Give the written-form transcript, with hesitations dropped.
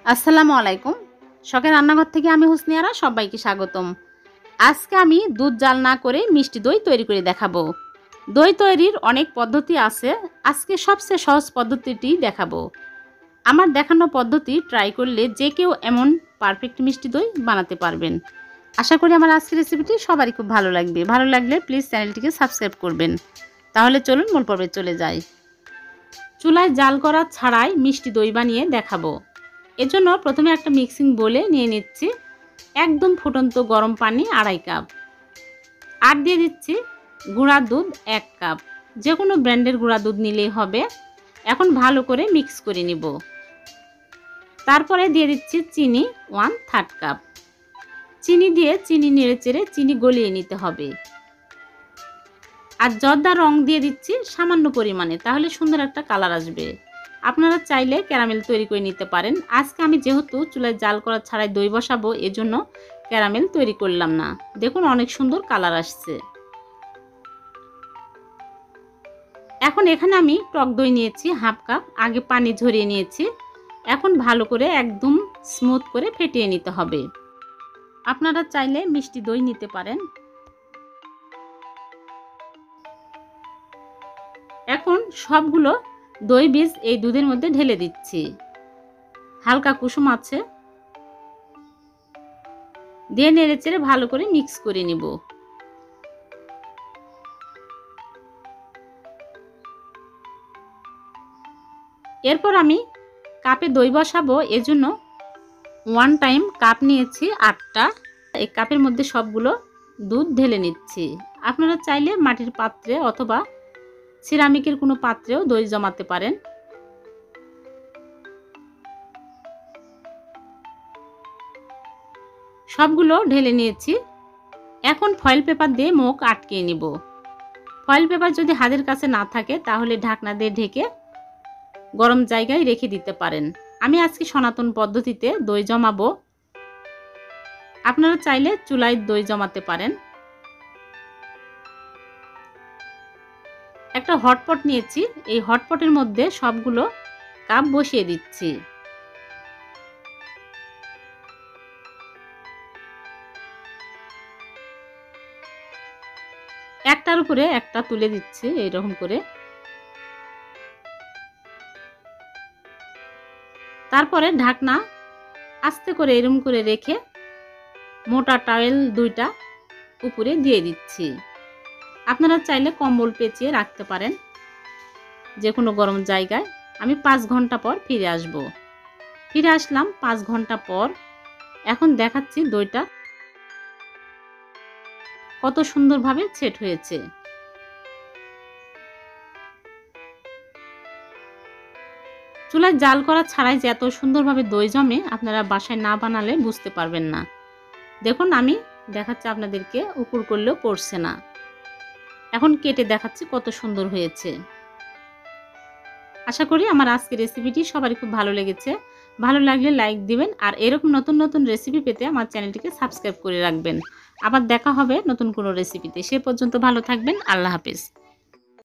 আসসালামু আলাইকুম। শখের রান্নাঘর থেকে আমি হুসনিয়ারা সবাইকে স্বাগতম। আজকে আমি দুধ জাল না করে মিষ্টি দই তৈরি করে দেখাবো। দই তৈরির অনেক পদ্ধতি আছে, আজকে সবচেয়ে সহজ পদ্ধতিটি দেখাবো। আমার দেখানো পদ্ধতি ট্রাই করলে যে কেউ এমন পারফেক্ট মিষ্টি দই বানাতে পারবেন। আশা করি আমার আজকের রেসিপিটি সবারই খুব ভালো লাগবে। ভালো লাগলে প্লিজ চ্যানেলটিকে সাবস্ক্রাইব করবেন। তাহলে চলুন মূল পর্বে চলে যাই। চুলায় জাল করা ছাড়াই মিষ্টি দই বানিয়ে দেখাবো। এজন্য প্রথমে একটা মিক্সিং বোলে নিয়ে নিচ্ছি একদম ফুটন্ত গরম পানি 2.5 কাপ, আর দিয়ে দিচ্ছি গুঁড়া দুধ 1 কাপ। যে কোনো ব্র্যান্ডের গুঁড়া দুধ নিলেই হবে। এখন ভালো করে মিক্স করে নিব। তারপরে দিয়ে দিচ্ছি চিনি 1/3 কাপ। চিনি দিয়ে চিনি নেড়েচেড়ে চিনি গলিয়ে নিতে হবে। আর জর্দা রং দিয়ে দিচ্ছি সামান্য পরিমাণে, তাহলে সুন্দর একটা কালার আসবে। আপনারা চাইলে ক্যারামেল তৈরি করে নিতে পারেন। আজকে আমি যেহেতু চুলায় জাল করা ছাড়াই দই বসাবো, এজন্য ক্যারামেল তৈরি করলাম না। দেখুন অনেক সুন্দর কালার আসছে। এখন এখানে আমি টক দই নিয়েছি 1/2 কাপ, আগে পানি ঝরিয়ে নিয়েছি। এখন ভালো করে একদম স্মুথ করে ফেটিয়ে নিতে হবে। আপনারা চাইলে মিষ্টি দই নিতে পারেন। এখন সবগুলো দই বীজ এই দুধের মধ্যে ঢেলে দিচ্ছি। হালকা কুসুম আছে, দিয়ে নেড়েচেড়ে ভালো করে মিক্স করে নিব। এরপর আমি কাপে দই বসাবো, এজন্য 1 টাইম কাপ নিয়েছি 8টা। এই কাপের মধ্যে সবগুলো দুধ ঢেলে নিচ্ছি। আপনারা চাইলে মাটির পাত্রে অথবা সিরামিকের কোনো পাত্রেও দই জমাতে পারেন। সবগুলো ঢেলে নিয়েছি। এখন ফয়েল পেপার দিয়ে মুখ আটকে নিব। ফয়েল পেপার যদি হাতের কাছে না থাকে তাহলে ঢাকনা দিয়ে ঢেকে গরম জায়গায় রেখে দিতে পারেন। আমি আজকে সনাতন পদ্ধতিতে দই জমাবো। আপনারা চাইলে চুলায় দই জমাতে পারেন। একটা হটপট নিয়েছি, এই হটপটের মধ্যে সবগুলো কাপ বসিয়ে দিচ্ছি। একটার উপরে একটা তুলে দিচ্ছি এইরকম করে। তারপরে ঢাকনা আস্তে করে এরকম করে রেখে মোটা টাওয়েল 2টা উপরে দিয়ে দিচ্ছি। আপনারা চাইলে কম্বল পেঁচিয়ে রাখতে পারেন যে কোনো গরম জায়গায়। আমি 5 ঘন্টা পর ফিরে আসব। ফিরে আসলাম 5 ঘন্টা পর। এখন দেখাচ্ছি দইটা কত সুন্দরভাবে সেট হয়েছে। চুলায় জাল করা ছাড়াই যে এত সুন্দরভাবে দই জমে, আপনারা বাসায় না বানালে বুঝতে পারবেন না। দেখুন আমি দেখাচ্ছি আপনাদেরকে, উপর করলেও পড়ছে না। এখন কেটে দেখাচ্ছি কত সুন্দর হয়েছে। আশা করি আমার আজকের রেসিপিটি সবারই খুব ভালো লেগেছে। ভালো লাগলে লাইক দিবেন, আর এরকম নতুন নতুন রেসিপি পেতে আমার চ্যানেলটিকে সাবস্ক্রাইব করে রাখবেন। আবার দেখা হবে নতুন কোনো রেসিপিতে। সে পর্যন্ত ভালো থাকবেন। আল্লাহ হাফেজ।